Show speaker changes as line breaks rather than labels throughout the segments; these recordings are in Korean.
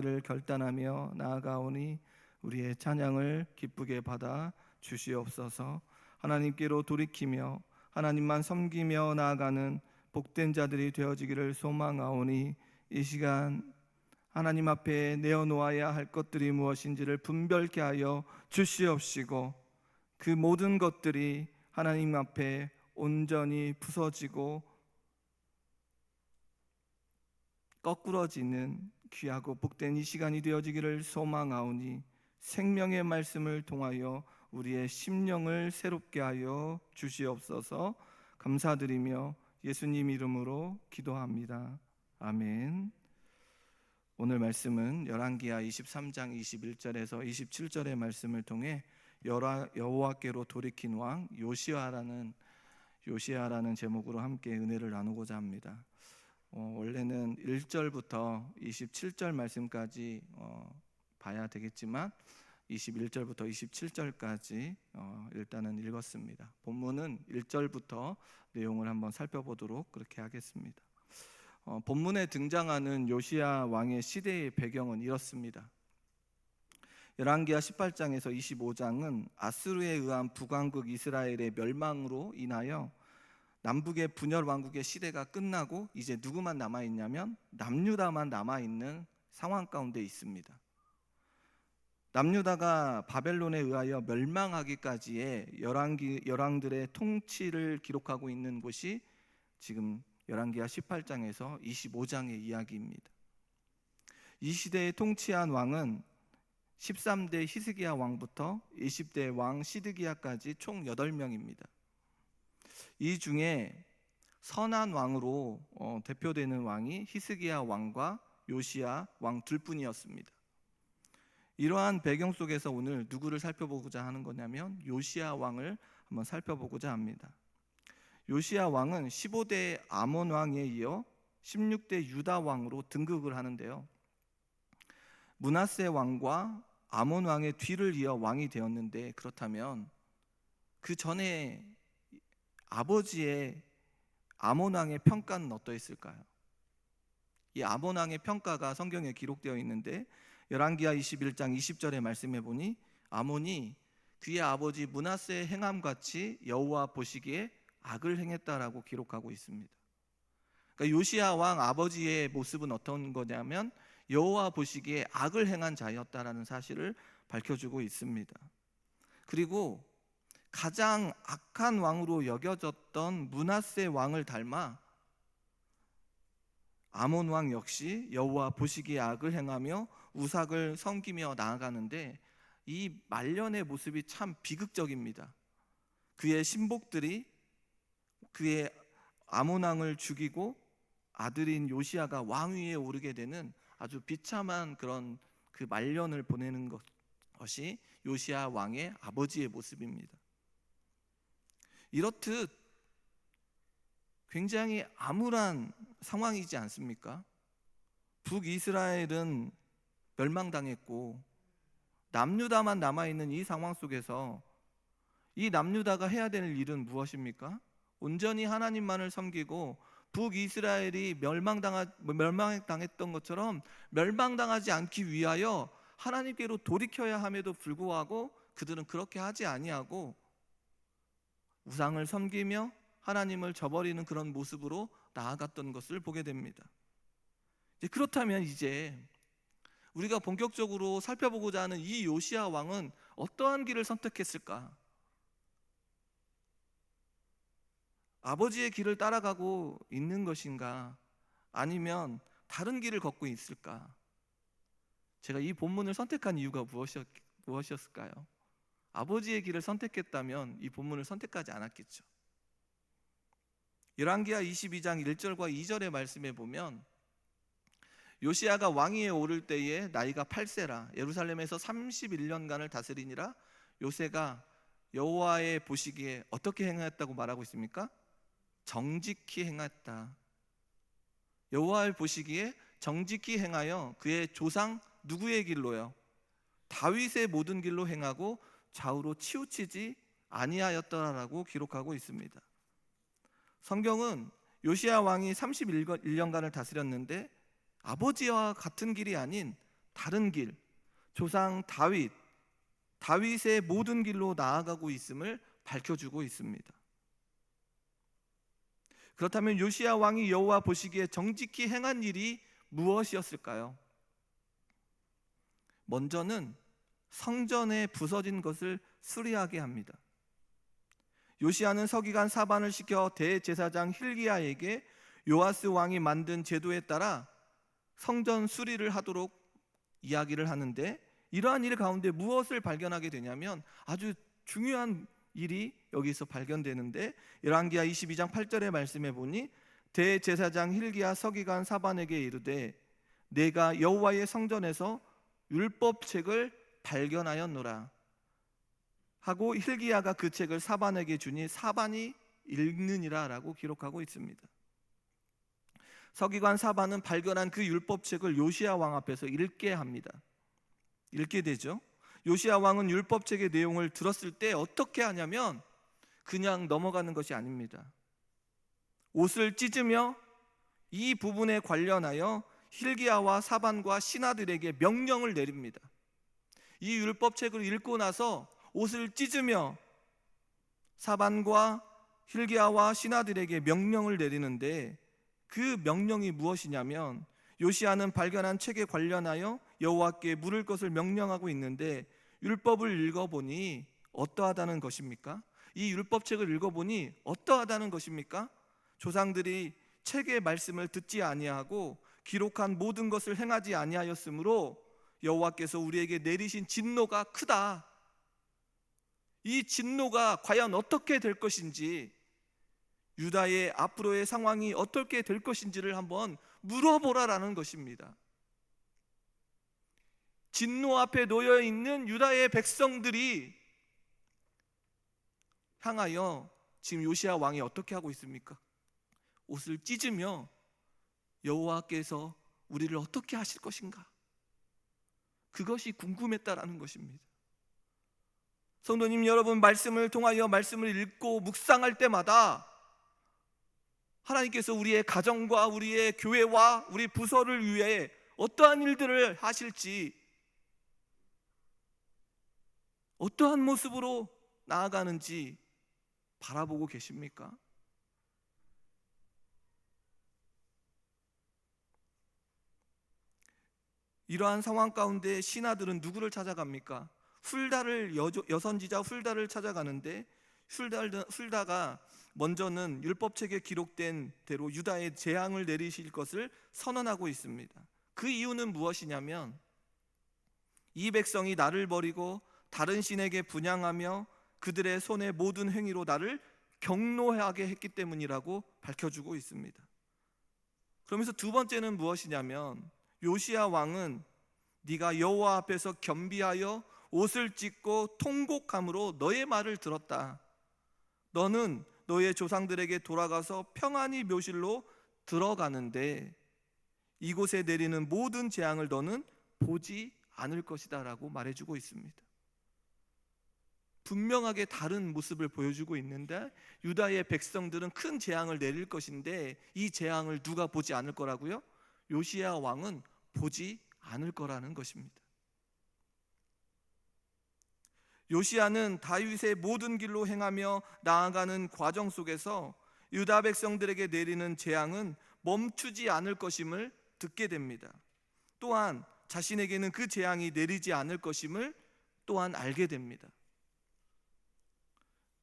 를 결단하며 나아가오니 우리의 찬양을 기쁘게 받아 주시옵소서. 하나님께로 돌이키며 하나님만 섬기며 나아가는 복된 자들이 되어지기를 소망하오니 이 시간 하나님 앞에 내어놓아야 할 것들이 무엇인지를 분별케 하여 주시옵시고, 그 모든 것들이 하나님 앞에 온전히 부서지고 거꾸러지는 귀하고 복된 이 시간이 되어지기를 소망하오니 생명의 말씀을 통하여 우리의 심령을 새롭게 하여 주시옵소서. 감사드리며 예수님 이름으로 기도합니다. 아멘. 오늘 말씀은 열왕기하 23장 21절에서 27절의 말씀을 통해 여호와께로 돌이킨 왕 요시야라는 제목으로 함께 은혜를 나누고자 합니다. 원래는 1절부터 27절 말씀까지 봐야 되겠지만 21절부터 27절까지 일단은 읽었습니다. 본문은 1절부터 내용을 한번 살펴보도록 그렇게 하겠습니다. 본문에 등장하는 요시야 왕의 시대의 배경은 이렇습니다. 열왕기하 18장에서 25장은 아수르에 의한 북왕국 이스라엘의 멸망으로 인하여 남북의 분열 왕국의 시대가 끝나고 이제 누구만 남아있냐면 남유다만 남아있는 상황 가운데 있습니다. 남유다가 바벨론에 의하여 멸망하기까지의 열왕들의 통치를 기록하고 있는 곳이 지금 열왕기하 18장에서 25장의 이야기입니다. 이 시대에 통치한 왕은 13대 히스기야 왕부터 20대 왕 시드기야까지 총 8명입니다. 이 중에 선한 왕으로 대표되는 왕이 히스기야 왕과 요시야 왕 둘뿐이었습니다. 이러한 배경 속에서 오늘 누구를 살펴보고자 하는 거냐면 요시야 왕을 한번 살펴보고자 합니다. 요시야 왕은 15대 아몬 왕에 이어 16대 유다 왕으로 등극을 하는데요, 므낫세 왕과 아몬 왕의 뒤를 이어 왕이 되었는데, 그렇다면 그 전에 아버지의 아몬 왕의 평가는 어떠했을까요? 이 아몬 왕의 평가가 성경에 기록되어 있는데, 열왕기하 21장 20절에 말씀해 보니 아몬이 그의 아버지 므낫세의 행함같이 여호와 보시기에 악을 행했다라고 기록하고 있습니다. 그러니까 요시야 왕 아버지의 모습은 어떤 거냐면 여호와 보시기에 악을 행한 자였다라는 사실을 밝혀주고 있습니다. 그리고 가장 악한 왕으로 여겨졌던 므낫세 왕을 닮아 아몬 왕 역시 여호와 보시기에 악을 행하며 우삭을 섬기며 나아가는데, 이 말년의 모습이 참 비극적입니다. 그의 신복들이 그의 아몬 왕을 죽이고 아들인 요시야가 왕위에 오르게 되는 아주 비참한 그런 그 말년을 보내는 것이 요시야 왕의 아버지의 모습입니다. 이렇듯 굉장히 암울한 상황이지 않습니까? 북이스라엘은 멸망당했고 남유다만 남아있는 이 상황 속에서 이 남유다가 해야 될 일은 무엇입니까? 온전히 하나님만을 섬기고 북이스라엘이 멸망당했던 것처럼 멸망당하지 않기 위하여 하나님께로 돌이켜야 함에도 불구하고 그들은 그렇게 하지 아니하고 우상을 섬기며 하나님을 저버리는 그런 모습으로 나아갔던 것을 보게 됩니다. 그렇다면 이제 우리가 본격적으로 살펴보고자 하는 이 요시야 왕은 어떠한 길을 선택했을까? 아버지의 길을 따라가고 있는 것인가? 아니면 다른 길을 걷고 있을까? 제가 이 본문을 선택한 이유가 무엇이었을까요? 아버지의 길을 선택했다면 이 본문을 선택하지 않았겠죠. 열왕기하 22장 1절과 2절의 말씀에 보면 요시야가 왕위에 오를 때에 나이가 8세라 예루살렘에서 31년간을 다스리니라. 요새가 여호와의 보시기에 어떻게 행하였다고 말하고 있습니까? 정직히 행했다. 여호와의 보시기에 정직히 행하여 그의 조상 누구의 길로요? 다윗의 모든 길로 행하고 좌우로 치우치지 아니하였더라라고 기록하고 있습니다. 성경은 요시야 왕이 31년간을 다스렸는데 아버지와 같은 길이 아닌 다른 길, 조상 다윗의 모든 길로 나아가고 있음을 밝혀주고 있습니다. 그렇다면 요시야 왕이 여호와 보시기에 정직히 행한 일이 무엇이었을까요? 먼저는 성전에 부서진 것을 수리하게 합니다. 요시야는 서기관 사반을 시켜 대제사장 힐기야에게 요아스 왕이 만든 제도에 따라 성전 수리를 하도록 이야기를 하는데, 이러한 일 가운데 무엇을 발견하게 되냐면 아주 중요한 일이 여기서 발견되는데, 열왕기하 22장 8절의 말씀에 보니 대제사장 힐기야 서기관 사반에게 이르되 내가 여호와의 성전에서 율법책을 발견하였노라 하고 힐기야가 그 책을 사반에게 주니 사반이 읽느니라 라고 기록하고 있습니다. 서기관 사반은 발견한 그 율법책을 요시야 왕 앞에서 읽게 합니다. 읽게 되죠. 요시야 왕은 율법책의 내용을 들었을 때 어떻게 하냐면 그냥 넘어가는 것이 아닙니다. 옷을 찢으며 이 부분에 관련하여 힐기야와 사반과 신하들에게 명령을 내립니다. 이 율법책을 읽고 나서 옷을 찢으며 사반과 힐기야와 신하들에게 명령을 내리는데, 그 명령이 무엇이냐면 요시야는 발견한 책에 관련하여 여호와께 물을 것을 명령하고 있는데, 율법을 읽어보니 어떠하다는 것입니까? 이 율법책을 읽어보니 어떠하다는 것입니까? 조상들이 책의 말씀을 듣지 아니하고 기록한 모든 것을 행하지 아니하였으므로 여호와께서 우리에게 내리신 진노가 크다. 이 진노가 과연 어떻게 될 것인지, 유다의 앞으로의 상황이 어떻게 될 것인지를 한번 물어보라라는 것입니다. 진노 앞에 놓여 있는 유다의 백성들이 향하여 지금 요시야 왕이 어떻게 하고 있습니까? 옷을 찢으며 여호와께서 우리를 어떻게 하실 것인가, 그것이 궁금했다라는 것입니다. 성도님 여러분, 말씀을 통하여 말씀을 읽고 묵상할 때마다 하나님께서 우리의 가정과 우리의 교회와 우리 부서를 위해 어떠한 일들을 하실지, 어떠한 모습으로 나아가는지 바라보고 계십니까? 이러한 상황 가운데 신하들은 누구를 찾아갑니까? 여선지자 훌다를 찾아가는데, 훌다가 먼저는 율법책에 기록된 대로 유다에 재앙을 내리실 것을 선언하고 있습니다. 그 이유는 무엇이냐면 이 백성이 나를 버리고 다른 신에게 분향하며 그들의 손의 모든 행위로 나를 경노하게 했기 때문이라고 밝혀주고 있습니다. 그러면서 두 번째는 무엇이냐면 요시야 왕은 네가 여호와 앞에서 겸비하여 옷을 찢고 통곡함으로 너의 말을 들었다. 너는 너의 조상들에게 돌아가서 평안히 묘실로 들어가는데 이곳에 내리는 모든 재앙을 너는 보지 않을 것이다 라고 말해주고 있습니다. 분명하게 다른 모습을 보여주고 있는데, 유다의 백성들은 큰 재앙을 내릴 것인데 이 재앙을 누가 보지 않을 거라고요? 요시야 왕은 보지 않을 거라는 것입니다. 요시야는 다윗의 모든 길로 행하며 나아가는 과정 속에서 유다 백성들에게 내리는 재앙은 멈추지 않을 것임을 듣게 됩니다. 또한 자신에게는 그 재앙이 내리지 않을 것임을 또한 알게 됩니다.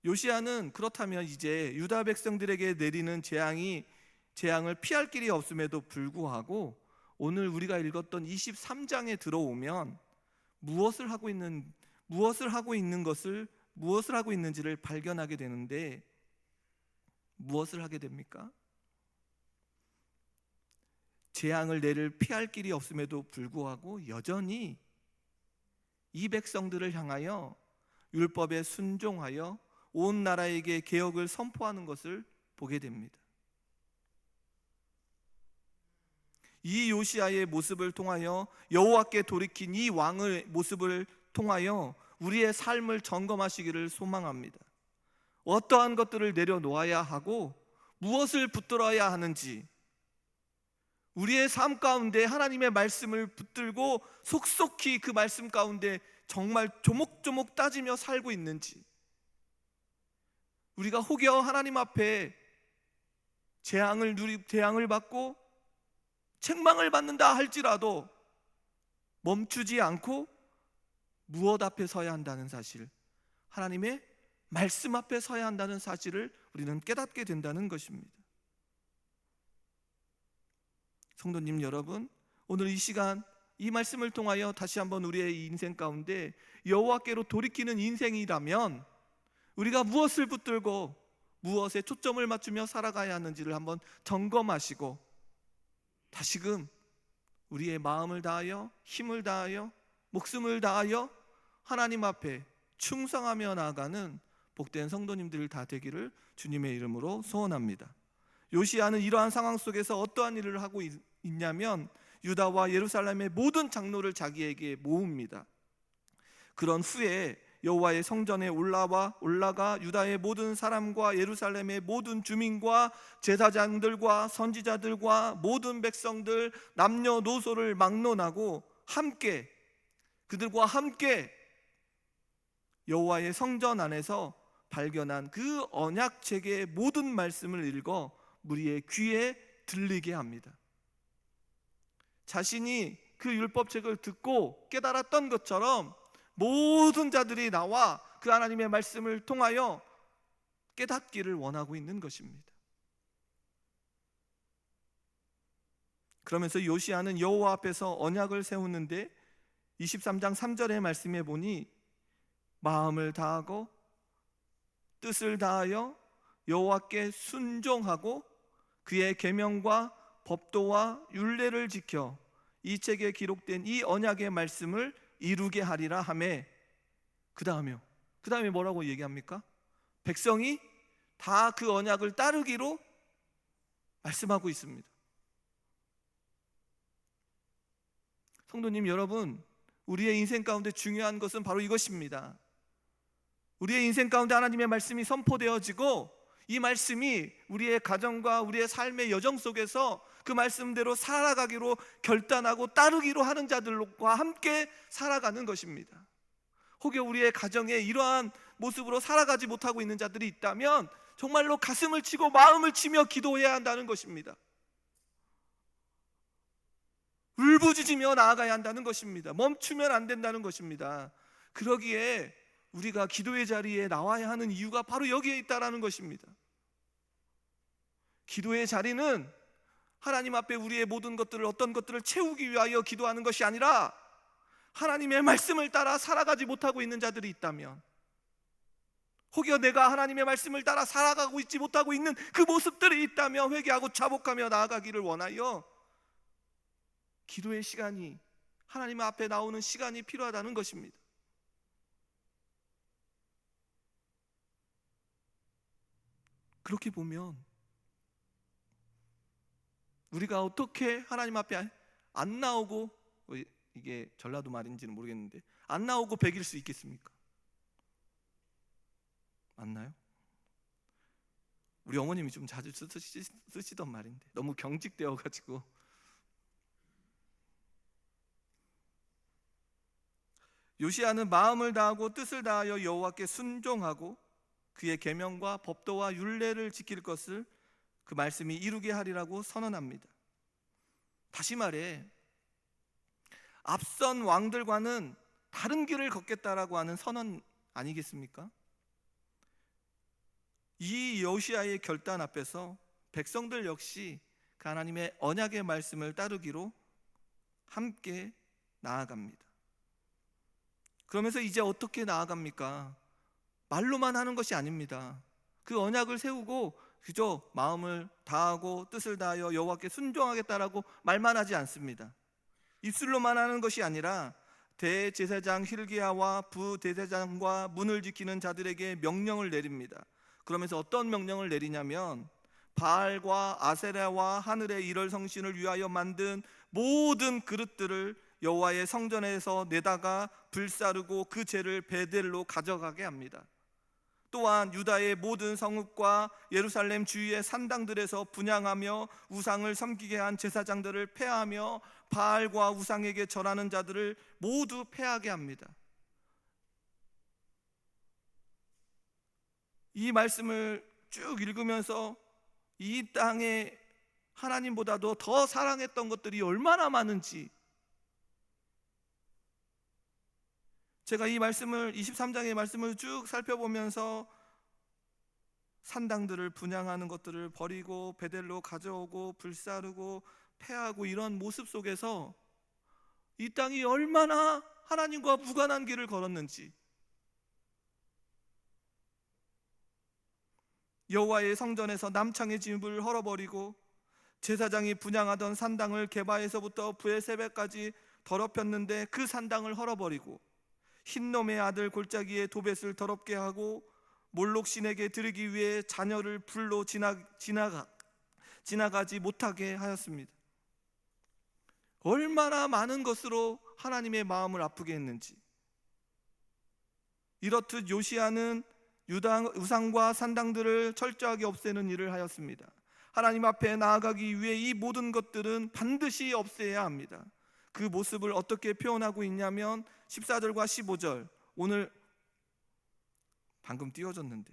요시야는 그렇다면 이제 유다 백성들에게 내리는 재앙을 피할 길이 없음에도 불구하고 오늘 우리가 읽었던 23장에 들어오면 무엇을 하고 있는지를 발견하게 되는데, 무엇을 하게 됩니까? 재앙을 피할 길이 없음에도 불구하고 여전히 이 백성들을 향하여 율법에 순종하여 온 나라에게 개혁을 선포하는 것을 보게 됩니다. 이 요시야의 모습을 통하여, 여호와께 돌이킨 이 왕의 모습을 통하여 우리의 삶을 점검하시기를 소망합니다. 어떠한 것들을 내려놓아야 하고 무엇을 붙들어야 하는지, 우리의 삶 가운데 하나님의 말씀을 붙들고 속속히 그 말씀 가운데 정말 조목조목 따지며 살고 있는지, 우리가 혹여 하나님 앞에 재앙을 받고 책망을 받는다 할지라도 멈추지 않고 무엇 앞에 서야 한다는 사실, 하나님의 말씀 앞에 서야 한다는 사실을 우리는 깨닫게 된다는 것입니다. 성도님 여러분, 오늘 이 시간 이 말씀을 통하여 다시 한번 우리의 인생 가운데 여호와께로 돌이키는 인생이라면 우리가 무엇을 붙들고 무엇에 초점을 맞추며 살아가야 하는지를 한번 점검하시고 다시금 우리의 마음을 다하여 힘을 다하여 목숨을 다하여 하나님 앞에 충성하며 나아가는 복된 성도님들 다 되기를 주님의 이름으로 소원합니다. 요시야는 이러한 상황 속에서 어떠한 일을 하고 있냐면 유다와 예루살렘의 모든 장로를 자기에게 모읍니다. 그런 후에 여호와의 성전에 올라가 유다의 모든 사람과 예루살렘의 모든 주민과 제사장들과 선지자들과 모든 백성들 남녀노소를 막론하고 그들과 함께 여호와의 성전 안에서 발견한 그 언약책의 모든 말씀을 읽어 무리의 귀에 들리게 합니다. 자신이 그 율법책을 듣고 깨달았던 것처럼 모든 자들이 나와 그 하나님의 말씀을 통하여 깨닫기를 원하고 있는 것입니다. 그러면서 요시야는 여호와 앞에서 언약을 세우는데 23장 3절의 말씀에 보니 마음을 다하고 뜻을 다하여 여호와께 순종하고 그의 계명과 법도와 율례를 지켜 이 책에 기록된 이 언약의 말씀을 이루게 하리라 하매, 그 다음에 뭐라고 얘기합니까? 백성이 다 그 언약을 따르기로 말씀하고 있습니다. 성도님 여러분, 우리의 인생 가운데 중요한 것은 바로 이것입니다. 우리의 인생 가운데 하나님의 말씀이 선포되어지고 이 말씀이 우리의 가정과 우리의 삶의 여정 속에서 그 말씀대로 살아가기로 결단하고 따르기로 하는 자들과 함께 살아가는 것입니다. 혹여 우리의 가정에 이러한 모습으로 살아가지 못하고 있는 자들이 있다면 정말로 가슴을 치고 마음을 치며 기도해야 한다는 것입니다. 울부짖으며 나아가야 한다는 것입니다. 멈추면 안 된다는 것입니다. 그러기에 우리가 기도의 자리에 나와야 하는 이유가 바로 여기에 있다는 것입니다. 기도의 자리는 하나님 앞에 우리의 모든 것들을, 어떤 것들을 채우기 위하여 기도하는 것이 아니라 하나님의 말씀을 따라 살아가지 못하고 있는 자들이 있다면, 혹여 내가 하나님의 말씀을 따라 살아가고 있지 못하고 있는 그 모습들이 있다면 회개하고 자복하며 나아가기를 원하여 기도의 시간이, 하나님 앞에 나오는 시간이 필요하다는 것입니다. 그렇게 보면 우리가 어떻게 하나님 앞에 안 나오고, 이게 전라도 말인지는 모르겠는데, 안 나오고 베길 수 있겠습니까? 맞나요? 우리 어머님이 좀 자주 쓰시던 말인데 너무 경직되어가지고. 요시야는 마음을 다하고 뜻을 다하여 여호와께 순종하고 그의 계명과 법도와 율례를 지킬 것을 그 말씀이 이루게 하리라고 선언합니다. 다시 말해 앞선 왕들과는 다른 길을 걷겠다라고 하는 선언 아니겠습니까? 이 요시야의 결단 앞에서 백성들 역시 그 하나님의 언약의 말씀을 따르기로 함께 나아갑니다. 그러면서 이제 어떻게 나아갑니까? 말로만 하는 것이 아닙니다. 그 언약을 세우고 그저 마음을 다하고 뜻을 다하여 여호와께 순종하겠다라고 말만 하지 않습니다. 입술로만 하는 것이 아니라 대제사장 hilkiya와 부대제사장과 문을 지키는 자들에게 명령을 내립니다. 그러면서 어떤 명령을 내리냐면 바알과 아세라와 하늘의 일월 성신을 위하여 만든 모든 그릇들을 여호와의 성전에서 내다가 불사르고 그 재를 베델로 가져가게 합니다. 또한 유다의 모든 성읍과 예루살렘 주위의 산당들에서 분향하며 우상을 섬기게 한 제사장들을 폐하며 바알과 우상에게 절하는 자들을 모두 폐하게 합니다. 이 말씀을 쭉 읽으면서 이 땅에 하나님보다도 더 사랑했던 것들이 얼마나 많은지, 제가 이 말씀을 23장의 말씀을 쭉 살펴보면서 산당들을 분향하는 것들을 버리고 베델로 가져오고 불사르고 폐하고 이런 모습 속에서 이 땅이 얼마나 하나님과 무관한 길을 걸었는지, 여호와의 성전에서 남창의 집을 헐어버리고 제사장이 분향하던 산당을 게바에서부터 브에세베까지 더럽혔는데 그 산당을 헐어버리고 흰놈의 아들 골짜기에 도벳을 더럽게 하고 몰록 신에게 드리기 위해 자녀를 불로 지나가지 못하게 하였습니다. 얼마나 많은 것으로 하나님의 마음을 아프게 했는지. 이렇듯 요시야는 유다 우상과 산당들을 철저하게 없애는 일을 하였습니다. 하나님 앞에 나아가기 위해 이 모든 것들은 반드시 없애야 합니다. 그 모습을 어떻게 표현하고 있냐면 14절과 15절, 오늘 방금 띄워졌는데,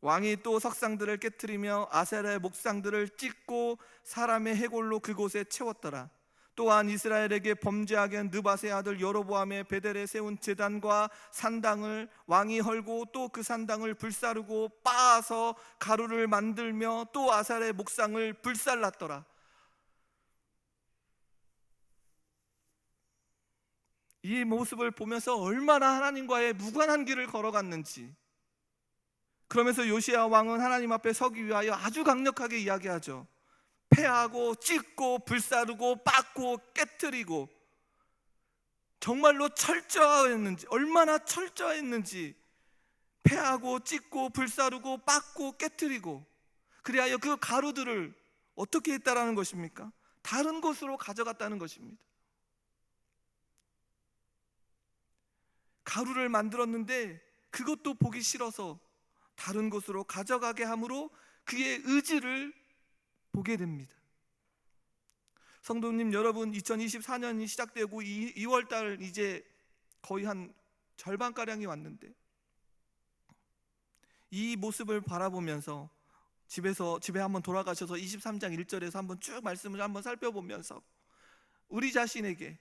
왕이 또 석상들을 깨트리며 아세라의 목상들을 찢고 사람의 해골로 그곳에 채웠더라. 또한 이스라엘에게 범죄하게 한 느밧의 아들 여로보암의 베델에 세운 제단과 산당을 왕이 헐고 또 그 산당을 불사르고 빻아서 가루를 만들며 또 아세라의 목상을 불살랐더라. 이 모습을 보면서 얼마나 하나님과의 무관한 길을 걸어갔는지, 그러면서 요시야 왕은 하나님 앞에 서기 위하여 아주 강력하게 이야기하죠. 패하고 찢고 불사르고 빻고 깨트리고, 정말로 철저했는지, 얼마나 철저했는지, 패하고 찢고 불사르고 빻고 깨트리고, 그리하여 그 가루들을 어떻게 했다라는 것입니까? 다른 곳으로 가져갔다는 것입니다. 가루를 만들었는데 그것도 보기 싫어서 다른 곳으로 가져가게 함으로 그의 의지를 보게 됩니다. 성도님 여러분, 2024년이 시작되고 2월달 이제 거의 한 절반가량이 왔는데, 이 모습을 바라보면서 집에 한번 돌아가셔서 23장 1절에서 한번 쭉 말씀을 한번 살펴보면서 우리 자신에게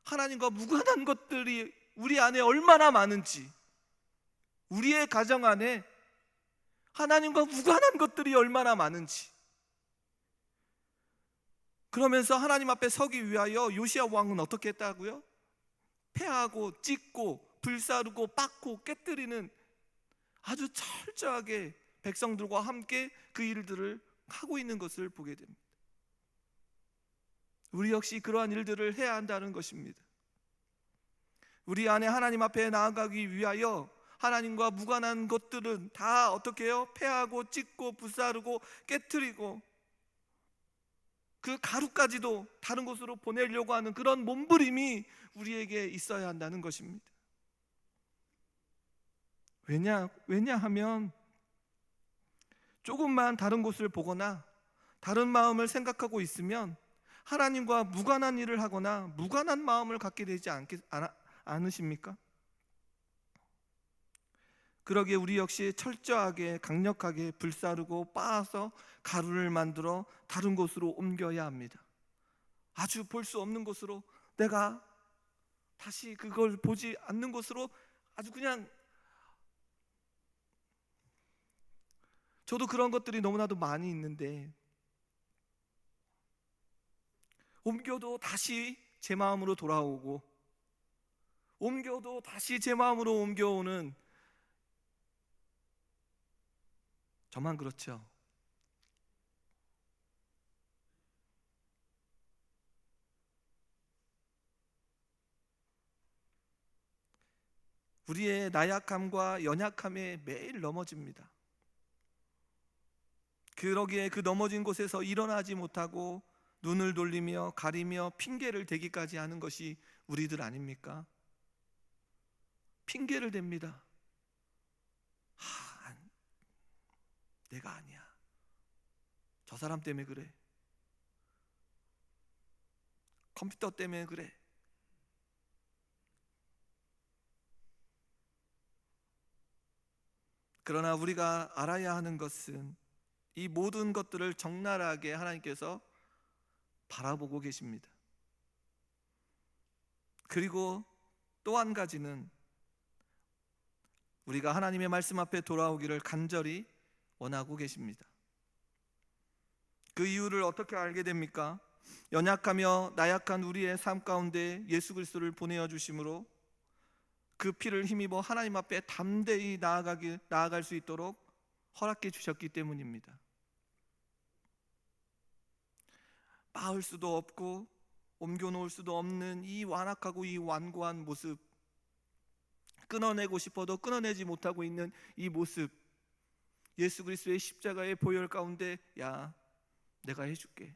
하나님과 무관한 것들이 우리 안에 얼마나 많은지, 우리의 가정 안에 하나님과 무관한 것들이 얼마나 많은지, 그러면서 하나님 앞에 서기 위하여 요시야 왕은 어떻게 했다고요? 패하고 찢고 불사르고 빻고 깨뜨리는 아주 철저하게 백성들과 함께 그 일들을 하고 있는 것을 보게 됩니다. 우리 역시 그러한 일들을 해야 한다는 것입니다. 우리 안에 하나님 앞에 나아가기 위하여 하나님과 무관한 것들은 다 어떻게 해요? 패하고 찢고 불사르고 깨트리고 그 가루까지도 다른 곳으로 보내려고 하는 그런 몸부림이 우리에게 있어야 한다는 것입니다. 왜냐하면 조금만 다른 곳을 보거나 다른 마음을 생각하고 있으면 하나님과 무관한 일을 하거나 무관한 마음을 갖게 되지 않으십니까? 그러기에 우리 역시 철저하게 강력하게 불사르고 빻아서 가루를 만들어 다른 곳으로 옮겨야 합니다. 아주 볼 수 없는 곳으로, 내가 다시 그걸 보지 않는 곳으로, 아주 그냥, 저도 그런 것들이 너무나도 많이 있는데 옮겨도 다시 제 마음으로 돌아오고 옮겨도 다시 제 마음으로 옮겨오는, 저만 그렇죠? 우리의 나약함과 연약함에 매일 넘어집니다. 그러기에 그 넘어진 곳에서 일어나지 못하고 눈을 돌리며 가리며 핑계를 대기까지 하는 것이 우리들 아닙니까? 핑계를 댑니다. 내가 아니야. 저 사람 때문에 그래. 컴퓨터 때문에 그래. 그러나 우리가 알아야 하는 것은 이 모든 것들을 적나라하게 하나님께서 바라보고 계십니다. 그리고 또 한 가지는 우리가 하나님의 말씀 앞에 돌아오기를 간절히 원하고 계십니다. 그 이유를 어떻게 알게 됩니까? 연약하며 나약한 우리의 삶 가운데 예수 그리스도를 보내어 주심으로 그 피를 힘입어 하나님 앞에 담대히 나아갈 수 있도록 허락해 주셨기 때문입니다. 빻을 수도 없고 옮겨놓을 수도 없는 이 완악하고 이 완고한 모습, 끊어내고 싶어도 끊어내지 못하고 있는 이 모습, 예수 그리스도의 십자가의 보혈 가운데 야, 내가 해줄게,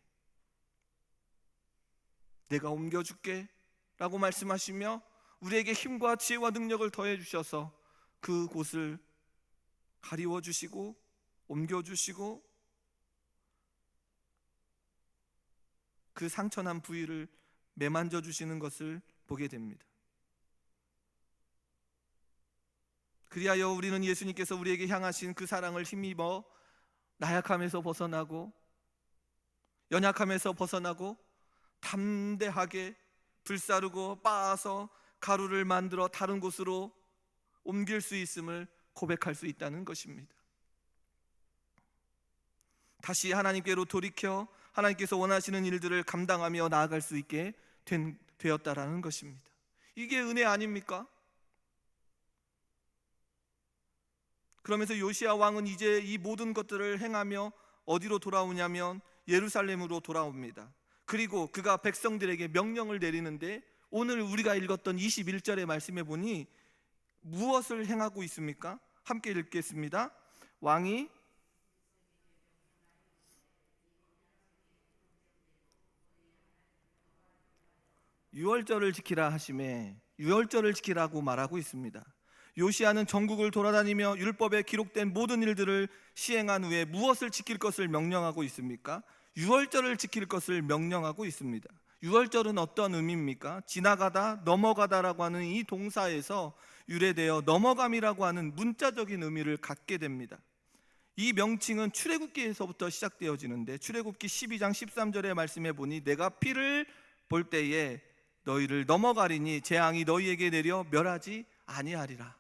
내가 옮겨줄게 라고 말씀하시며 우리에게 힘과 지혜와 능력을 더해 주셔서 그곳을 가리워 주시고 옮겨주시고 그 상처난 부위를 매만져 주시는 것을 보게 됩니다. 그리하여 우리는 예수님께서 우리에게 향하신 그 사랑을 힘입어 나약함에서 벗어나고 연약함에서 벗어나고 담대하게 불사르고 빻아서 가루를 만들어 다른 곳으로 옮길 수 있음을 고백할 수 있다는 것입니다. 다시 하나님께로 돌이켜 하나님께서 원하시는 일들을 감당하며 나아갈 수 있게 되었다라는 것입니다. 이게 은혜 아닙니까? 그러면서 요시야 왕은 이제 이 모든 것들을 행하며 어디로 돌아오냐면 예루살렘으로 돌아옵니다. 그리고 그가 백성들에게 명령을 내리는데 오늘 우리가 읽었던 21절의 말씀에 보니 무엇을 행하고 있습니까? 함께 읽겠습니다. 왕이 유월절을 지키라 하심에 유월절을 지키라고 말하고 있습니다. 요시야는 전국을 돌아다니며 율법에 기록된 모든 일들을 시행한 후에 무엇을 지킬 것을 명령하고 있습니까? 유월절을 지킬 것을 명령하고 있습니다. 유월절은 어떤 의미입니까? 지나가다, 넘어가다라고 하는 이 동사에서 유래되어 넘어감이라고 하는 문자적인 의미를 갖게 됩니다. 이 명칭은 출애굽기에서부터 시작되어지는데 출애굽기 12장 13절의 말씀에 보니 내가 피를 볼 때에 너희를 넘어가리니 재앙이 너희에게 내려 멸하지 아니하리라.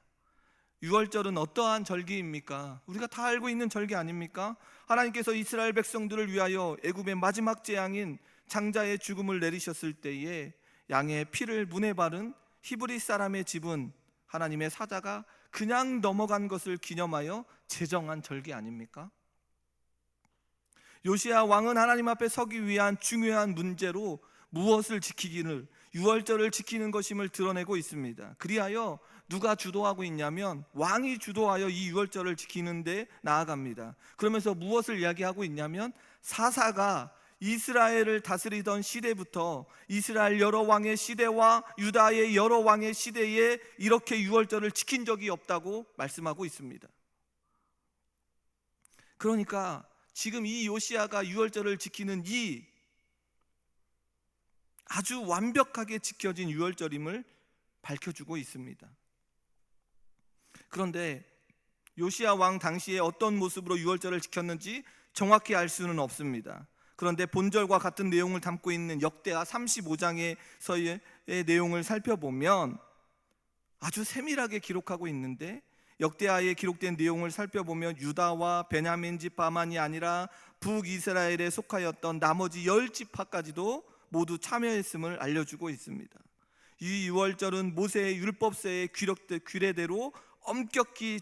유월절은 어떠한 절기입니까? 우리가 다 알고 있는 절기 아닙니까? 하나님께서 이스라엘 백성들을 위하여 애굽의 마지막 재앙인 장자의 죽음을 내리셨을 때에 양의 피를 문에 바른 히브리 사람의 집은 하나님의 사자가 그냥 넘어간 것을 기념하여 제정한 절기 아닙니까? 요시야 왕은 하나님 앞에 서기 위한 중요한 문제로 무엇을 지키기를 유월절을 지키는 것임을 드러내고 있습니다. 그리하여 누가 주도하고 있냐면 왕이 주도하여 이 유월절을 지키는데 나아갑니다. 그러면서 무엇을 이야기하고 있냐면 사사가 이스라엘을 다스리던 시대부터 이스라엘 여러 왕의 시대와 유다의 여러 왕의 시대에 이렇게 유월절을 지킨 적이 없다고 말씀하고 있습니다. 그러니까 지금 이 요시야가 유월절을 지키는 이 아주 완벽하게 지켜진 유월절임을 밝혀주고 있습니다. 그런데 요시야 왕 당시에 어떤 모습으로 유월절을 지켰는지 정확히 알 수는 없습니다. 그런데 본절과 같은 내용을 담고 있는 역대하 35장에서의 내용을 살펴보면 아주 세밀하게 기록하고 있는데 역대하에 기록된 내용을 살펴보면 유다와 베냐민 지파만이 아니라 북이스라엘에 속하였던 나머지 10지파까지도 모두 참여했음을 알려주고 있습니다. 이 유월절은 모세의 율법서의 규례대로 엄격히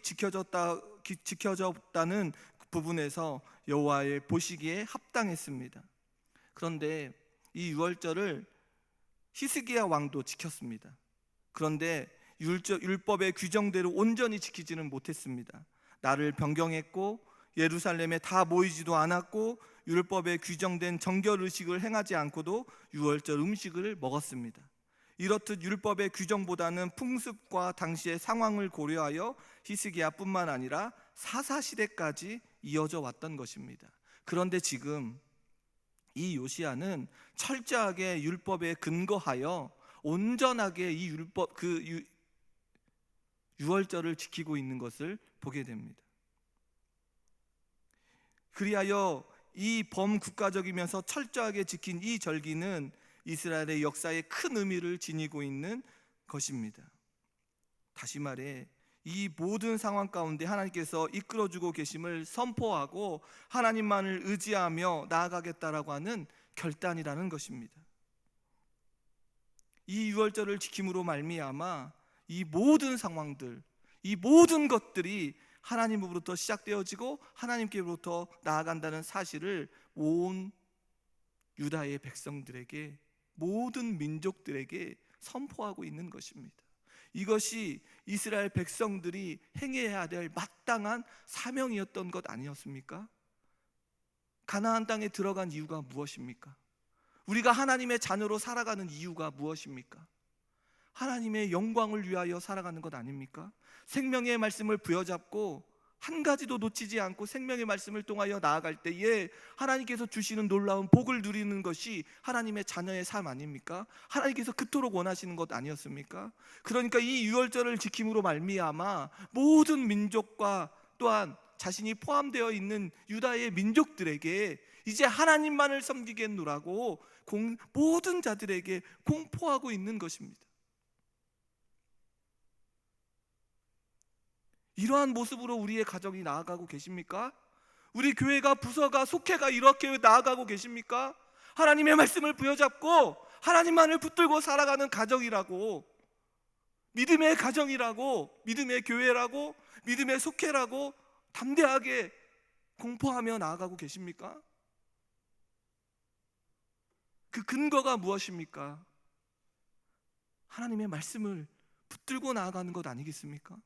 지켜졌다는 부분에서 여호와의 보시기에 합당했습니다. 그런데 이 유월절을 히스기야 왕도 지켰습니다. 그런데 율법의 규정대로 온전히 지키지는 못했습니다. 날을 변경했고 예루살렘에 다 모이지도 않았고 율법에 규정된 정결 의식을 행하지 않고도 유월절 음식을 먹었습니다. 이렇듯 율법의 규정보다는 풍습과 당시의 상황을 고려하여 히스기야뿐만 아니라 사사시대까지 이어져 왔던 것입니다. 그런데 지금 이 요시야는 철저하게 율법에 근거하여 온전하게 이 유월절을 지키고 있는 것을 보게 됩니다. 그리하여 이 범국가적이면서 철저하게 지킨 이 절기는 이스라엘의 역사에 큰 의미를 지니고 있는 것입니다. 다시 말해 이 모든 상황 가운데 하나님께서 이끌어주고 계심을 선포하고 하나님만을 의지하며 나아가겠다라고 하는 결단이라는 것입니다. 이 유월절을 지킴으로 말미암아 이 모든 상황들, 이 모든 것들이 하나님으로부터 시작되어지고 하나님께로부터 나아간다는 사실을 온 유다의 백성들에게, 모든 민족들에게 선포하고 있는 것입니다. 이것이 이스라엘 백성들이 행해야 될 마땅한 사명이었던 것 아니었습니까? 가나안 땅에 들어간 이유가 무엇입니까? 우리가 하나님의 자녀로 살아가는 이유가 무엇입니까? 하나님의 영광을 위하여 살아가는 것 아닙니까? 생명의 말씀을 부여잡고 한 가지도 놓치지 않고 생명의 말씀을 통하여 나아갈 때에 하나님께서 주시는 놀라운 복을 누리는 것이 하나님의 자녀의 삶 아닙니까? 하나님께서 그토록 원하시는 것 아니었습니까? 그러니까 이 유월절을 지킴으로 말미암아 모든 민족과 또한 자신이 포함되어 있는 유다의 민족들에게 이제 하나님만을 섬기겠노라고 모든 자들에게 공포하고 있는 것입니다. 이러한 모습으로 우리의 가정이 나아가고 계십니까? 우리 교회가, 부서가, 속회가 이렇게 나아가고 계십니까? 하나님의 말씀을 부여잡고 하나님만을 붙들고 살아가는 가정이라고, 믿음의 가정이라고, 믿음의 교회라고, 믿음의 속회라고 담대하게 공포하며 나아가고 계십니까? 그 근거가 무엇입니까? 하나님의 말씀을 붙들고 나아가는 것 아니겠습니까?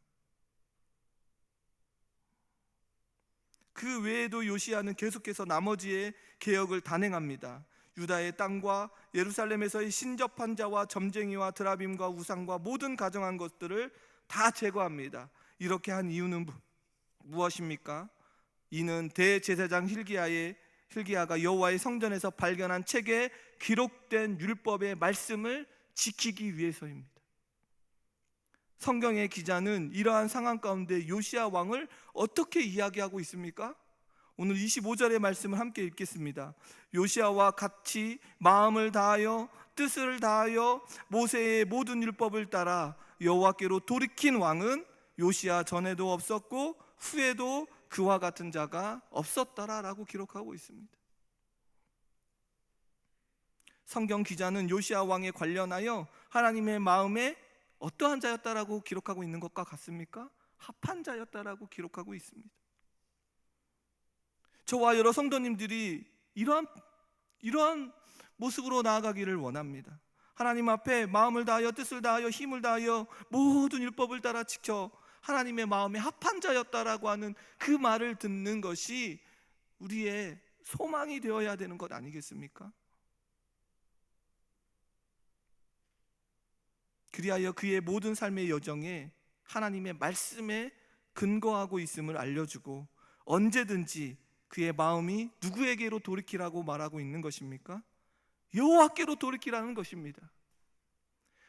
그 외에도 요시야는 계속해서 나머지의 개혁을 단행합니다. 유다의 땅과 예루살렘에서의 신접한 자와 점쟁이와 드라빔과 우상과 모든 가정한 것들을 다 제거합니다. 이렇게 한 이유는 무엇입니까? 이는 대제사장 hil기야가 여호와의 성전에서 발견한 책에 기록된 율법의 말씀을 지키기 위해서입니다. 성경의 기자는 이러한 상황 가운데 요시야 왕을 어떻게 이야기하고 있습니까? 오늘 25절의 말씀을 함께 읽겠습니다. 요시야와 같이 마음을 다하여 뜻을 다하여 모세의 모든 율법을 따라 여호와께로 돌이킨 왕은 요시야 전에도 없었고 후에도 그와 같은 자가 없었더라라고 기록하고 있습니다. 성경 기자는 요시야 왕에 관련하여 하나님의 마음에 어떠한 자였다라고 기록하고 있는 것과 같습니까? 합한 자였다라고 기록하고 있습니다. 저와 여러 성도님들이 이러한 모습으로 나아가기를 원합니다. 하나님 앞에 마음을 다하여 뜻을 다하여 힘을 다하여 모든 율법을 따라 지켜 하나님의 마음에 합한 자였다라고 하는 그 말을 듣는 것이 우리의 소망이 되어야 되는 것 아니겠습니까? 그리하여 그의 모든 삶의 여정에 하나님의 말씀에 근거하고 있음을 알려주고 언제든지 그의 마음이 누구에게로 돌이키라고 말하고 있는 것입니까? 여호와께로 돌이키라는 것입니다.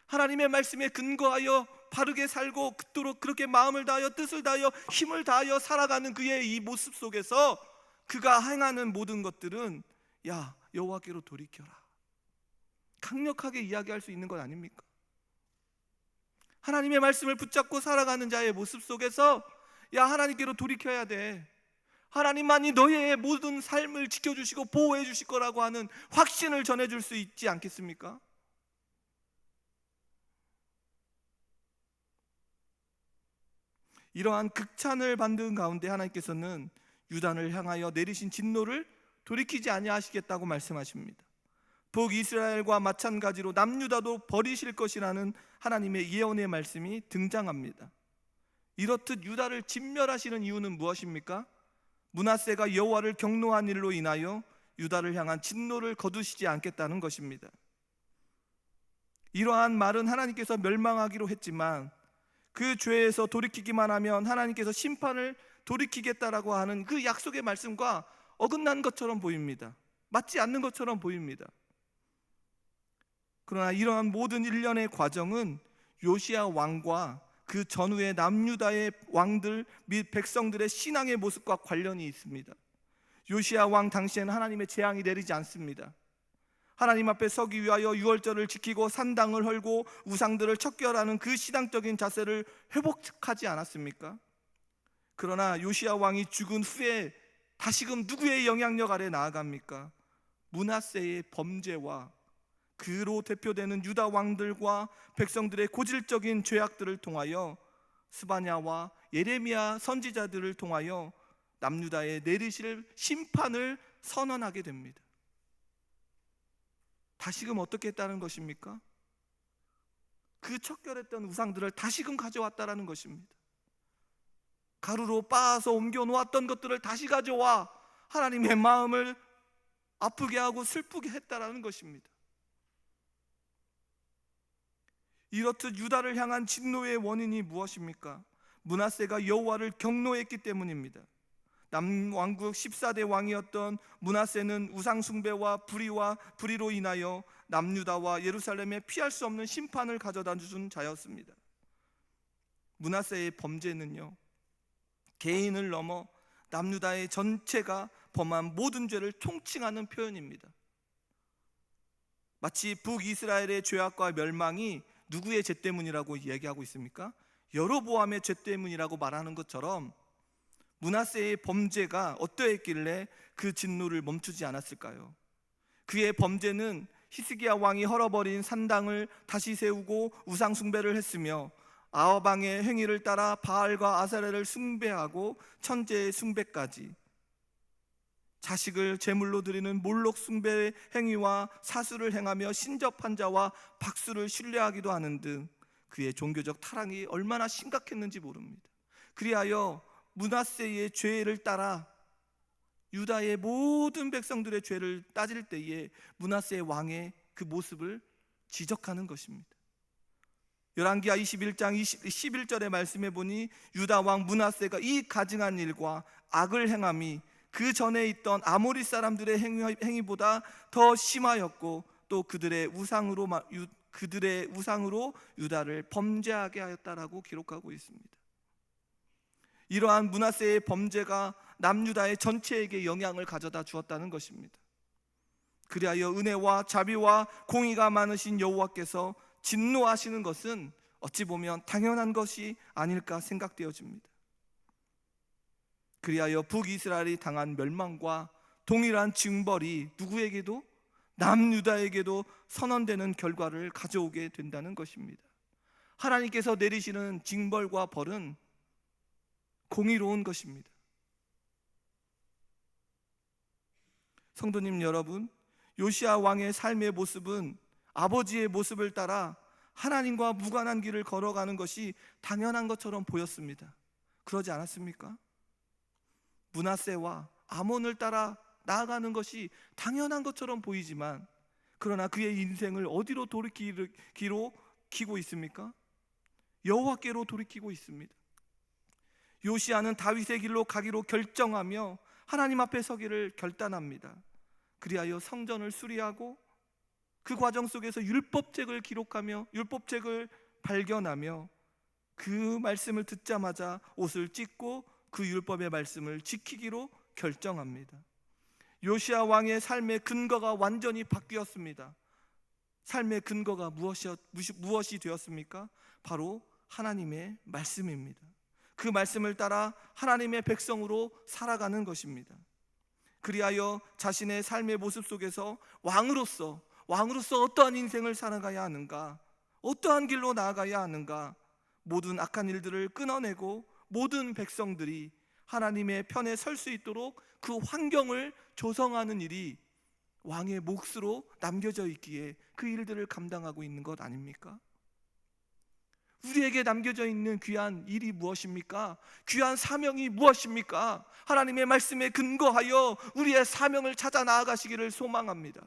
하나님의 말씀에 근거하여 바르게 살고 그토록 그렇게 마음을 다하여 뜻을 다하여 힘을 다하여 살아가는 그의 이 모습 속에서 그가 행하는 모든 것들은 야, 여호와께로 돌이켜라, 강력하게 이야기할 수 있는 것 아닙니까? 하나님의 말씀을 붙잡고 살아가는 자의 모습 속에서 야, 하나님께로 돌이켜야 돼, 하나님만이 너의 모든 삶을 지켜주시고 보호해 주실 거라고 하는 확신을 전해줄 수 있지 않겠습니까? 이러한 극찬을 받는 가운데 하나님께서는 유다를 향하여 내리신 진노를 돌이키지 아니하시겠다고 말씀하십니다. 북이스라엘과 마찬가지로 남유다도 버리실 것이라는 하나님의 예언의 말씀이 등장합니다. 이렇듯 유다를 진멸하시는 이유는 무엇입니까? 므낫세가 여호와를 경노한 일로 인하여 유다를 향한 진노를 거두시지 않겠다는 것입니다. 이러한 말은 하나님께서 멸망하기로 했지만 그 죄에서 돌이키기만 하면 하나님께서 심판을 돌이키겠다라고 하는 그 약속의 말씀과 어긋난 것처럼 보입니다. 맞지 않는 것처럼 보입니다. 그러나 이러한 모든 일련의 과정은 요시야 왕과 그 전후의 남유다의 왕들 및 백성들의 신앙의 모습과 관련이 있습니다. 요시야 왕 당시에는 하나님의 재앙이 내리지 않습니다. 하나님 앞에 서기 위하여 유월절을 지키고 산당을 헐고 우상들을 척결하는 그 신앙적인 자세를 회복하지 않았습니까? 그러나 요시야 왕이 죽은 후에 다시금 누구의 영향력 아래 나아갑니까? 므낫세의 범죄와 그로 대표되는 유다 왕들과 백성들의 고질적인 죄악들을 통하여 스바냐와 예레미야 선지자들을 통하여 남유다에 내리실 심판을 선언하게 됩니다. 다시금 어떻게 했다는 것입니까? 그 척결했던 우상들을 다시금 가져왔다라는 것입니다. 가루로 빻아서 옮겨 놓았던 것들을 다시 가져와 하나님의 마음을 아프게 하고 슬프게 했다라는 것입니다. 이렇듯 유다를 향한 진노의 원인이 무엇입니까? 므낫세가 여호와를 경노했기 때문입니다. 남왕국 14대 왕이었던 므낫세는 우상 숭배와 불의로 인하여 남유다와 예루살렘에 피할 수 없는 심판을 가져다 준 자였습니다. 므낫세의 범죄는요, 개인을 넘어 남유다의 전체가 범한 모든 죄를 총칭하는 표현입니다. 마치 북이스라엘의 죄악과 멸망이 누구의 죄 때문이라고 얘기하고 있습니까? 여로보암의 죄 때문이라고 말하는 것처럼 므낫세의 범죄가 어떠했길래 그 진노를 멈추지 않았을까요? 그의 범죄는 히스기야 왕이 헐어버린 산당을 다시 세우고 우상 숭배를 했으며 아합 왕의 행위를 따라 바알과 아사레를 숭배하고 천재의 숭배까지, 자식을 제물로 드리는 몰록 숭배의 행위와 사수를 행하며 신접한 자와 박수를 신뢰하기도 하는 등 그의 종교적 타락이 얼마나 심각했는지 모릅니다. 그리하여 므낫세의 죄를 따라 유다의 모든 백성들의 죄를 따질 때에 므낫세 왕의 그 모습을 지적하는 것입니다. 열왕기하 21장 11절의 말씀에 보니 유다 왕 므낫세가 이 가증한 일과 악을 행함이 그 전에 있던 아모리 사람들의 행위보다 더 심하였고 또 그들의 우상으로 유다를 범죄하게 하였다라고 기록하고 있습니다. 이러한 므낫세의 범죄가 남유다의 전체에게 영향을 가져다 주었다는 것입니다. 그리하여 은혜와 자비와 공의가 많으신 여호와께서 진노하시는 것은 어찌 보면 당연한 것이 아닐까 생각되어집니다. 그리하여 북이스라엘이 당한 멸망과 동일한 징벌이 누구에게도, 남유다에게도 선언되는 결과를 가져오게 된다는 것입니다. 하나님께서 내리시는 징벌과 벌은 공의로운 것입니다. 성도님 여러분, 요시야 왕의 삶의 모습은 아버지의 모습을 따라 하나님과 무관한 길을 걸어가는 것이 당연한 것처럼 보였습니다. 그러지 않았습니까? 므낫세와 아몬을 따라 나아가는 것이 당연한 것처럼 보이지만, 그러나 그의 인생을 어디로 돌이키고 있습니까? 여호와께로 돌이키고 있습니다. 요시야는 다윗의 길로 가기로 결정하며 하나님 앞에 서기를 결단합니다. 그리하여 성전을 수리하고 그 과정 속에서 율법책을 기록하며 율법책을 발견하며 그 말씀을 듣자마자 옷을 찢고 그 율법의 말씀을 지키기로 결정합니다. 요시야 왕의 삶의 근거가 완전히 바뀌었습니다. 삶의 근거가 무엇이 되었습니까? 바로 하나님의 말씀입니다. 그 말씀을 따라 하나님의 백성으로 살아가는 것입니다. 그리하여 자신의 삶의 모습 속에서 왕으로서 어떠한 인생을 살아가야 하는가, 어떠한 길로 나아가야 하는가, 모든 악한 일들을 끊어내고 모든 백성들이 하나님의 편에 설 수 있도록 그 환경을 조성하는 일이 왕의 몫으로 남겨져 있기에 그 일들을 감당하고 있는 것 아닙니까? 우리에게 남겨져 있는 귀한 일이 무엇입니까? 귀한 사명이 무엇입니까? 하나님의 말씀에 근거하여 우리의 사명을 찾아 나아가시기를 소망합니다.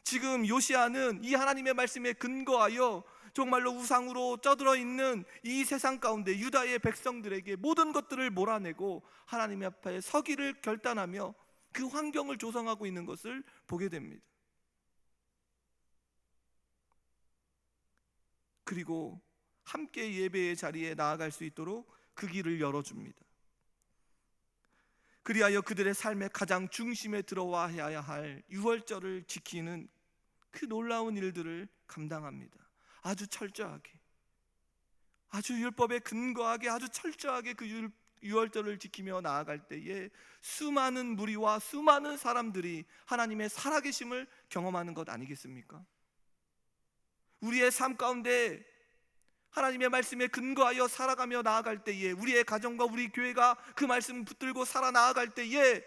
지금 요시야는 이 하나님의 말씀에 근거하여 정말로 우상으로 쩌들어 있는 이 세상 가운데 유다의 백성들에게 모든 것들을 몰아내고 하나님 앞에 서기를 결단하며 그 환경을 조성하고 있는 것을 보게 됩니다. 그리고 함께 예배의 자리에 나아갈 수 있도록 그 길을 열어줍니다. 그리하여 그들의 삶의 가장 중심에 들어와야 할 유월절을 지키는 그 놀라운 일들을 감당합니다. 아주 철저하게, 아주 율법에 근거하게, 아주 철저하게 그 유월절을 지키며 나아갈 때에 수많은 무리와 수많은 사람들이 하나님의 살아계심을 경험하는 것 아니겠습니까? 우리의 삶 가운데 하나님의 말씀에 근거하여 살아가며 나아갈 때에, 우리의 가정과 우리 교회가 그 말씀을 붙들고 살아 나아갈 때에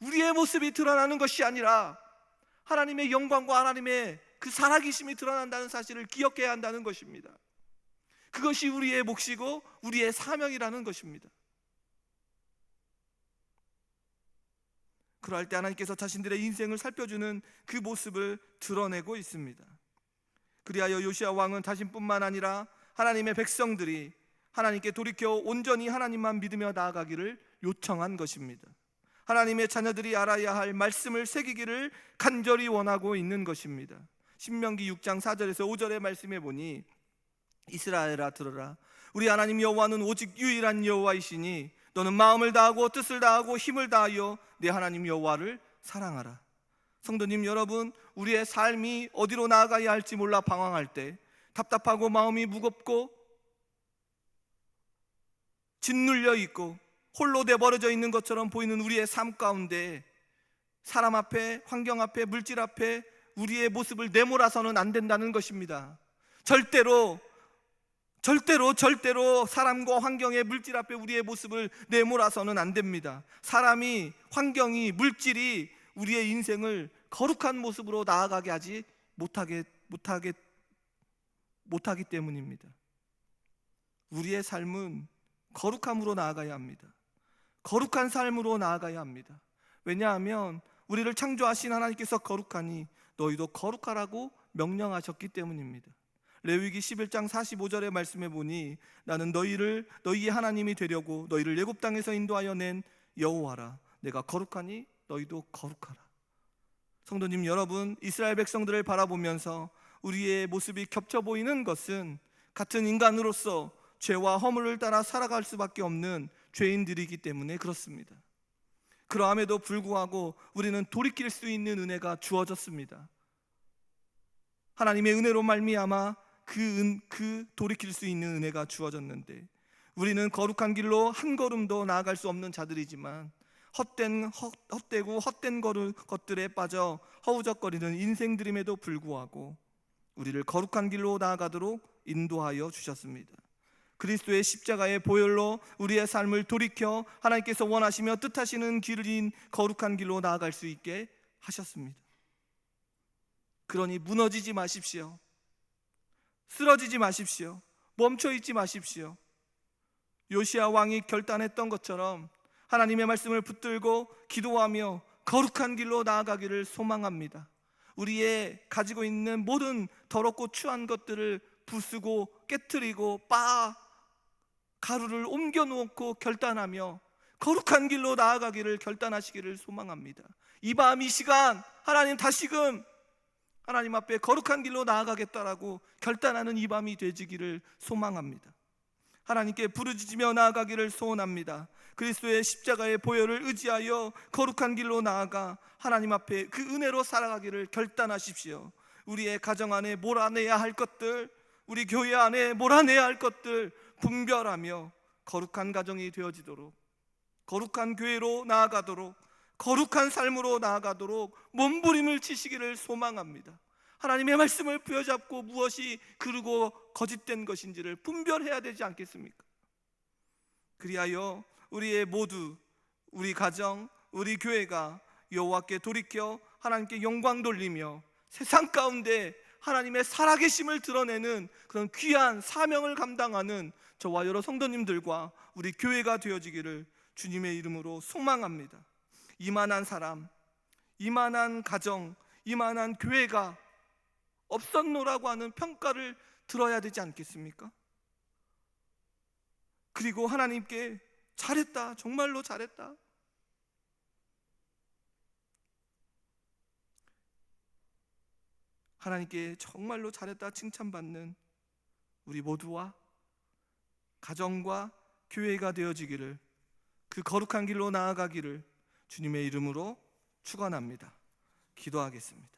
우리의 모습이 드러나는 것이 아니라 하나님의 영광과 하나님의 그 살아계심이 드러난다는 사실을 기억해야 한다는 것입니다. 그것이 우리의 몫이고 우리의 사명이라는 것입니다. 그럴 때 하나님께서 자신들의 인생을 살펴주는 그 모습을 드러내고 있습니다. 그리하여 요시야 왕은 자신뿐만 아니라 하나님의 백성들이 하나님께 돌이켜 온전히 하나님만 믿으며 나아가기를 요청한 것입니다. 하나님의 자녀들이 알아야 할 말씀을 새기기를 간절히 원하고 있는 것입니다. 신명기 6장 4절에서 5절의 말씀에 보니 이스라엘아 들으라, 우리 하나님 여호와는 오직 유일한 여호와이시니 너는 마음을 다하고 뜻을 다하고 힘을 다하여 내 하나님 여호와를 사랑하라. 성도님 여러분, 우리의 삶이 어디로 나아가야 할지 몰라 방황할 때, 답답하고 마음이 무겁고 짓눌려 있고 홀로 내버려져 있는 것처럼 보이는 우리의 삶 가운데 사람 앞에, 환경 앞에, 물질 앞에 우리의 모습을 내몰아서는 안 된다는 것입니다. 절대로 사람과 환경의 물질 앞에 우리의 모습을 내몰아서는 안 됩니다. 사람이, 환경이, 물질이 우리의 인생을 거룩한 모습으로 나아가게 하지 못하기 때문입니다. 우리의 삶은 거룩함으로 나아가야 합니다. 거룩한 삶으로 나아가야 합니다. 왜냐하면 우리를 창조하신 하나님께서 거룩하니 너희도 거룩하라고 명령하셨기 때문입니다. 레위기 11장 45절의 말씀에 보니 나는 너희의 하나님이 되려고 너희를 애굽 땅에서 인도하여 낸 여호와라. 내가 거룩하니 너희도 거룩하라. 성도님 여러분, 이스라엘 백성들을 바라보면서 우리의 모습이 겹쳐 보이는 것은 같은 인간으로서 죄와 허물을 따라 살아갈 수밖에 없는 죄인들이기 때문에 그렇습니다. 그러함에도 불구하고 우리는 돌이킬 수 있는 은혜가 주어졌습니다. 하나님의 은혜로 말미암아 그 돌이킬 수 있는 은혜가 주어졌는데, 우리는 거룩한 길로 한 걸음도 나아갈 수 없는 자들이지만 헛되고 헛된 것들에 빠져 허우적거리는 인생들임에도 불구하고 우리를 거룩한 길로 나아가도록 인도하여 주셨습니다. 그리스도의 십자가의 보혈로 우리의 삶을 돌이켜 하나님께서 원하시며 뜻하시는 길인 거룩한 길로 나아갈 수 있게 하셨습니다. 그러니 무너지지 마십시오. 쓰러지지 마십시오. 멈춰 있지 마십시오. 요시야 왕이 결단했던 것처럼 하나님의 말씀을 붙들고 기도하며 거룩한 길로 나아가기를 소망합니다. 우리의 가지고 있는 모든 더럽고 추한 것들을 부수고 깨트리고 가루를 옮겨 놓고 결단하며 거룩한 길로 나아가기를 결단하시기를 소망합니다. 이 밤 이 시간 하나님 다시금 하나님 앞에 거룩한 길로 나아가겠다라고 결단하는 이 밤이 되지기를 소망합니다. 하나님께 부르짖으며 나아가기를 소원합니다. 그리스도의 십자가의 보혈을 의지하여 거룩한 길로 나아가 하나님 앞에 그 은혜로 살아가기를 결단하십시오. 우리의 가정 안에 몰아내야 할 것들, 우리 교회 안에 몰아내야 할 것들 분별하며 거룩한 가정이 되어지도록, 거룩한 교회로 나아가도록, 거룩한 삶으로 나아가도록 몸부림을 치시기를 소망합니다. 하나님의 말씀을 부여잡고 무엇이 그르고 거짓된 것인지를 분별해야 되지 않겠습니까? 그리하여 우리의 모두, 우리 가정, 우리 교회가 여호와께 돌이켜 하나님께 영광 돌리며 세상 가운데 하나님의 살아계심을 드러내는 그런 귀한 사명을 감당하는 저와 여러 성도님들과 우리 교회가 되어지기를 주님의 이름으로 소망합니다. 이만한 사람, 이만한 가정, 이만한 교회가 없었노라고 하는 평가를 들어야 되지 않겠습니까? 그리고 하나님께 잘했다, 정말로 잘했다, 하나님께 정말로 잘했다 칭찬받는 우리 모두와 가정과 교회가 되어지기를, 그 거룩한 길로 나아가기를 주님의 이름으로 축원합니다. 기도하겠습니다.